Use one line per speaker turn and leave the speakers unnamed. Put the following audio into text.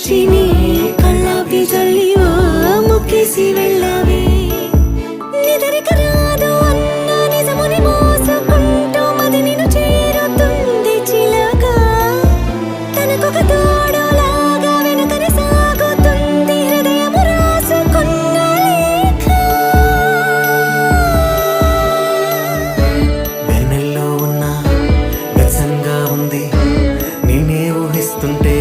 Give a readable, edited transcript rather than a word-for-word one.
సాక్షిని కళ్ళాపి జల్లివా ముక్కేసి వెళ్ళావే నిదరిక రాదు అన్న నిజముని మోసుకుంటూ మది నిన్ను చేరుతుంది చిలక తనకొక తోడులాగా వెనుకని సాగుతుంది హృదయము రాసుకున్న లేఖ
వెన్నెల్లో ఉన్న వ్యసంగా ఉంది నేనే ఊహిస్తుంటే